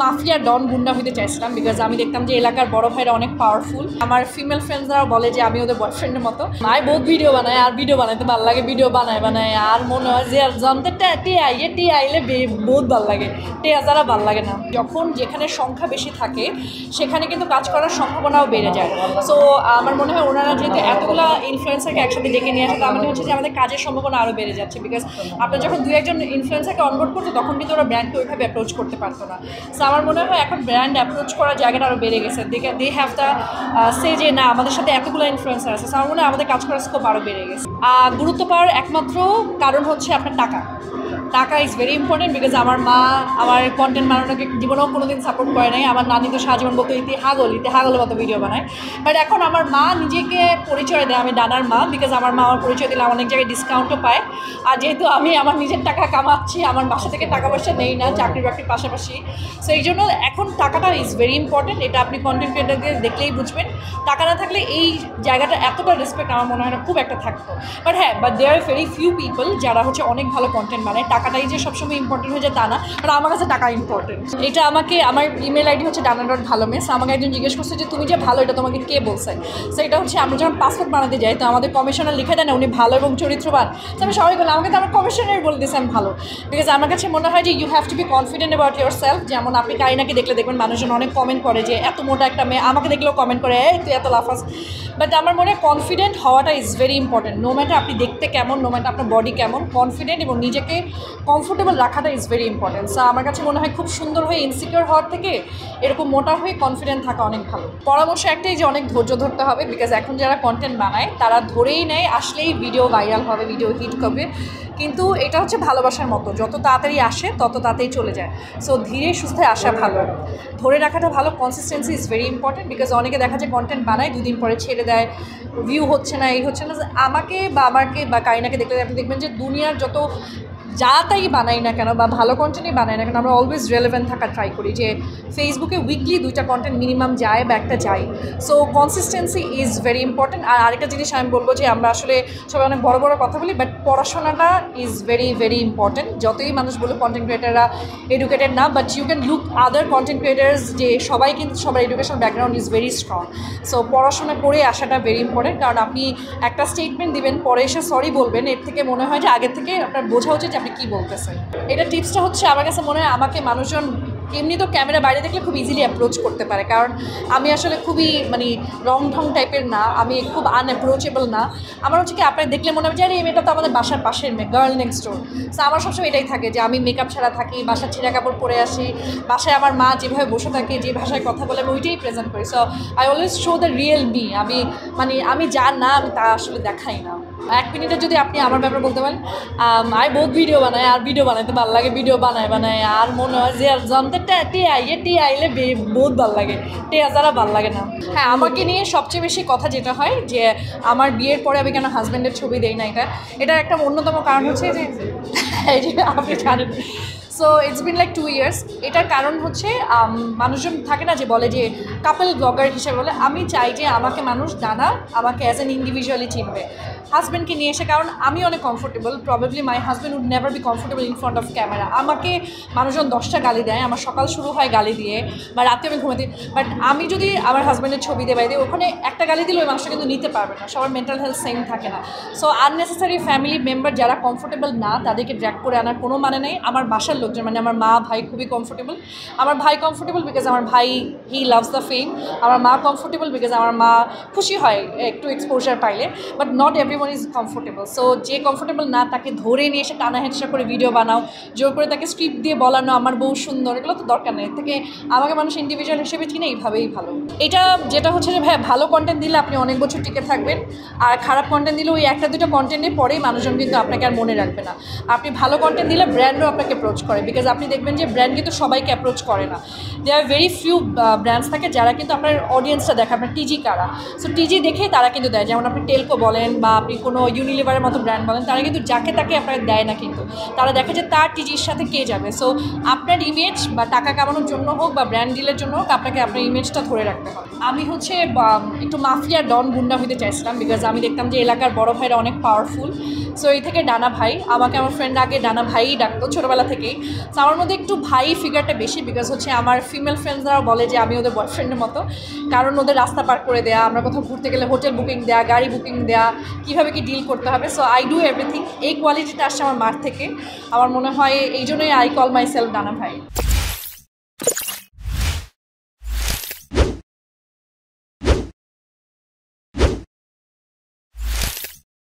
Mafia don গুন্ডা হইতে চাইছিলাম, বিকজ আমি দেখতাম যে এলাকার বড় ভাইরা অনেক পাওয়ারফুল। আমার ফিমেল ফ্রেন্ডসরা বলে যে আমি ওদের বয়ফ্রেন্ডের মতো। আমি বহুত ভিডিও বানাই, আর ভিডিও বানাইতে ভালো লাগে, ভিডিও বানায় আর মনে হয় যে জানতে টি আইলে বহুত ভালো লাগে, যারা ভালো লাগে না। যখন যেখানে সংখ্যা বেশি থাকে সেখানে কিন্তু কাজ করার সম্ভাবনাও বেড়ে যায়। সো আমার মনে হয় ওনারা যেহেতু এতগুলো ইনফ্লুয়েন্সারকে একসাথে ডেকে নিয়ে আসে, তার মানে হচ্ছে যে আমাদের কাজের সম্ভাবনা আরও বেড়ে যাচ্ছে। বিকজ আপনার যখন দু একজন ইনফ্লুয়েন্সারকে অনবোর্ড করতো তখন কিন্তু ওরা ব্র্যান্ডকে ওইভাবে অ্যাপ্রোচ করতে পারতো না। সো আমার মনে হয় এখন ব্র্যান্ড অ্যাপ্রোচ করার জায়গাটা আরও বেড়ে গেছে। দে হ্যাভ দ্য সে যে না আমাদের সাথে এতগুলো ইনফ্লুয়েন্সার আছে। সো আমার মনে হয় আমাদের কাজ করার স্কোপ আরও বেড়ে গেছে। গুরুত্ব পাওয়ার একমাত্র কারণ হচ্ছে আপনার টাকা ইজ ভেরি ইম্পর্টেন্ট। বিকজ আমার মা আমার কন্টেন্ট বানানোকে জীবনেও কোনোদিন সাপোর্ট করে নাই। আমার নানি তো সারাজীবন বলতো ইতি হাগলের মতো ভিডিও বানায়। বাট এখন আমার মা নিজেকে পরিচয় দেয় আমি ডানার মা, বিকজ আমার মা আমার পরিচয় দিলে অনেক জায়গায় ডিসকাউন্টও পায়। আর যেহেতু আমি আমার নিজের টাকা কামাচ্ছি, আমার বাসা থেকে টাকা পয়সা নেই না, চাকরি বাকরির পাশাপাশি। সো এই জন্য এখন টাকাটা ইজ ভেরি ইম্পর্টেন্ট। এটা আপনি কন্টেন্ট ক্রিয়েটারদের দেখলেই বুঝবেন। টাকা না থাকলে এই জায়গাটা এতটা রেসপেক্ট আমার মনে হয় না খুব একটা থাকতো। But there are very few people যারা হচ্ছে অনেক ভালো কন্টেন্ট বানায়। টাকাটাই যে সবসময় ইম্পর্টেন্ট হয়ে যায় তা না, কারণ আমার কাছে টাকা ইম্পর্টেন্ট। এটা আমাকে আমার ইমেল আইডি হচ্ছে dana.bhalomes। আমাকে একজন জিজ্ঞেস করছে যে তুমি যে ভালো এটা তোমাকে কে বলছে। সো এটা হচ্ছে আমরা যখন পাসপোর্ট বানাতে যাই তো আমাদের কমিশনার লিখে দেয় না উনি ভালো এবং চরিত্রবান। তো আমি সবাই বললাম আমাকে তো আমার কমিশনার বলে দিয়েছে আমি ভালো। বিকজ আমার কাছে মনে হয় যে you have to be confident about yourself. যেমন আপনি কারিনাকে দেখলে দেখবেন মানুষজন অনেক কমেন্ট করে যে এত মোটা একটা মেয়ে, আমাকে দেখলেও কমেন্ট করে এই তুই এত লাফাস। বাট আমার মনে হয় কনফিডেন্ট হওয়াটা is very important. No matter আপনি দেখতে কেমন, নো ম্যাটার আপনার বডি কেমন, কনফিডেন্ট এবং নিজেকে কমফোর্টেবল রাখাটা ইজ ভেরি ইম্পর্টেন্ট। সো আমার কাছে মনে হয় খুব সুন্দর হয়ে ইনসিকিউর হওয়ার থেকে এরকম মোটা হয়ে কনফিডেন্ট থাকা অনেক ভালো। পরামর্শ একটাই যে অনেক ধৈর্য ধরতে হবে। বিকজ এখন যারা কন্টেন্ট বানায় তারা ধরেই নেয় আসলেই ভিডিও ভাইরাল হবে, ভিডিও হিট করবে। কিন্তু এটা হচ্ছে ভালোবাসার মতো, যত তাড়াতাড়ি আসে তত তাড়াতাড়ি চলে যায়। সো ধীরে সুস্থে আসা ভালো, ধরে রাখাটা ভালো। Consistency is very important. Because অনেকে দেখা যায় কন্টেন্ট বানায় দুদিন পরে ছেড়ে দেয়, ভিউ হচ্ছে না, এই হচ্ছে না। আমাকে বা কারিনাকে দেখলে আপনি দেখবেন যে দুনিয়ার যত যা তাই বানাই না কেন বা ভালো কন্টেন্টই বানাই না কেন, আমরা অলওয়েজ রেলেভেন্ট থাকার ট্রাই করি। যে ফেসবুকে উইকলি 2টা কন্টেন্ট মিনিমাম যায় বা একটা যায়। So consistency is very important. আর আরেকটা জিনিস আমি বলবো যে আমরা আসলে সবাই অনেক বড় বড় কথা বলি, বাট পড়াশোনাটা ইজ ভেরি ভেরি ইম্পর্টেন্ট। যতই মানুষ বলে কন্টেন্ট ক্রিয়েটাররা এডুকেটেড না, but you can look other content creators যে সবাই কিন্তু সবার education background is very strong. So পড়াশোনা করে আসাটা ভেরি ইম্পর্টেন্ট। কারণ আপনি একটা স্টেটমেন্ট দিবেন পরে এসে সরি বলবেন, এর থেকে মনে হয় যে আগে থেকে আপনার বোঝা উচিত যে আপনি কী বলতেছেন। এটা টিপসটা হচ্ছে আমার কাছে মনে হয় আমাকে মানুষজন এমনি তো ক্যামেরা বাইরে দেখলে খুব ইজিলি অ্যাপ্রোচ করতে পারে, কারণ আমি আসলে খুবই রং ঢং টাইপের না, আমি খুব আনঅ্যাপ্রোচেবল না। আমার হচ্ছে কি আপনার দেখলে মনে হবে যে আরে এই মেয়েটা তো আমাদের বাসার পাশের মেয়ে, গার্ল নেক্সট ডোর। সো আমার সবসময় এটাই থাকে যে আমি মেকআপ ছাড়া থাকি, বাসার ছিঁড়া কাপড় পরে আসি, বাসায় আমার মা যেভাবে বসে থাকে, যে ভাষায় কথা বলে আমি ওইটাই প্রেজেন্ট করি। So I always show the real me. আমি যা না আমি তা আসলে দেখাই না। 1 মিনিটে যদি আপনি আমার ব্যাপারে বলতে পারেন, আমি বহুত ভিডিও বানাই আর ভিডিও বানাইতে ভালো লাগে, ভিডিও বানায় আর মনে হয় যে জানতে টি আইলে বহুত ভালো লাগে, যারা ভালো লাগে না। হ্যাঁ, আমাকে নিয়ে সবচেয়ে বেশি কথা যেটা হয় যে আমার বিয়ের পরে আমি কেন হাজব্যান্ডের ছবি দেই না, এটার একটা অন্যতম কারণ হচ্ছে যে আপনি জানেন। So it's been like 2 years। এটার কারণ হচ্ছে মানুষজন থাকে না যে বলে যে কাপল ব্লগার হিসেবে বলে, আমি চাই যে আমাকে মানুষ ডানা আমাকে অ্যাজ অ্যান ইন্ডিভিজুয়ালি চিনবে হাজব্যান্ডকে নিয়ে এসে। কারণ আমি অনেক comfortable, probably my husband would never be comfortable in front of camera. আমাকে মানুষজন 10টা গালি দেয়, আমার সকাল শুরু হয় গালি দিয়ে বা রাতে আমি ঘুমাতে। বাট আমি যদি আমার হাজব্যান্ডের ছবি দিয়ে বাইরে ওখানে একটা গালি দিলে ওই মানুষটা কিন্তু নিতে পারবে না, সবার মেন্টাল হেলথ সেম থাকে না। সো আননেসেসারি ফ্যামিলি মেম্বার যারা কমফোর্টেবল না তাদেরকে ড্র্যাগ করে আনার কোনো মানে নেই। আমার বাসার লোকজন আমার মা ভাই খুবই কমফোর্টেবল। আমার ভাই কমফোর্টেবল বিকজ আমার ভাই হি লাভস দ্য ফেম। আমার মা কমফোর্টেবল বিকজ আমার মা খুশি হয় একটু এক্সপোজার পাইলে। But not everyone is comfortable. So যে কমফোর্টেবল না তাকে ধরে নিয়ে এসে টানা হেঁচড়া করে ভিডিও বানাও, জোর করে তাকে স্ক্রিপ্ট দিয়ে বলানো আমার বউ সুন্দর, এগুলো তো দরকার নেই। এর থেকে আমাকে মানুষ ইন্ডিভিজুয়াল হিসেবে চিনে, এইভাবেই ভালো। এটা যেটা হচ্ছে যে ভালো কন্টেন্ট দিলে আপনি অনেক বছর টিকে থাকবেন, আর খারাপ কন্টেন্ট দিলে ওই 1-2টা কন্টেন্টের পরেই মানুষজন কিন্তু আপনাকে আর মনে রাখবে না। আপনি ভালো কন্টেন্ট দিলে ব্র্যান্ডও আপনাকে অ্যাপ্রোচ করে, বিকজ আপনি দেখবেন যে ব্র্যান্ড কিন্তু সবাইকে অ্যাপ্রোচ করে না। দে আর ভেরি ফিউ ব্র্যান্ডস থাকে যারা কিন্তু আপনার অডিয়েন্সটা দেখে, আপনার টিজি কারা। সো টিজি দেখেই তারা কিন্তু দেয়। যেমন আপনি টেলকো বলেন বা আপনি কোনো ইউনিলিভারের মতো ব্র্যান্ড বলেন, তারা কিন্তু যাকে তাকে আপনাকে দেয় না, কিন্তু তারা দেখে যে তার টিজির সাথে কে যাবে। সো আপনার ইমেজ বা টাকা কামানোর জন্য হোক বা ব্র্যান্ড ডিলের জন্য হোক আপনাকে আপনার ইমেজটা ধরে রাখতে হবে। আমি হচ্ছে একটু মাফিয়া ডন গুন্ডা হইতে চাইছিলাম, বিকজ আমি দেখতাম যে এলাকার বড় ভাইরা অনেক পাওয়ারফুল। সো এই থেকে ডানা ভাই, আমাকে আমার ফ্রেন্ড আগে ডানা ভাইই ডাকতো ছোটোবেলা থেকেই। সো আমার মধ্যে একটু ভাই ফিগারটা বেশি, বিকজ হচ্ছে আমার ফিমেল ফ্রেন্ডসরাও বলে যে আমি ওদের বয়ফ্রেন্ডের মতো, কারণ ওদের রাস্তা পার করে দেয়া, আমরা কোথাও ঘুরতে গেলে হোটেল বুকিং দেয়া, গাড়ি বুকিং দেয়া, কীভাবে কি ডিল করতে হবে। So I do everything. এই কোয়ালিটিটা আসছে আমার মার থেকে। আমার মনে হয় এই জন্যই আই কল মাই সেলফ ডানা ভাই।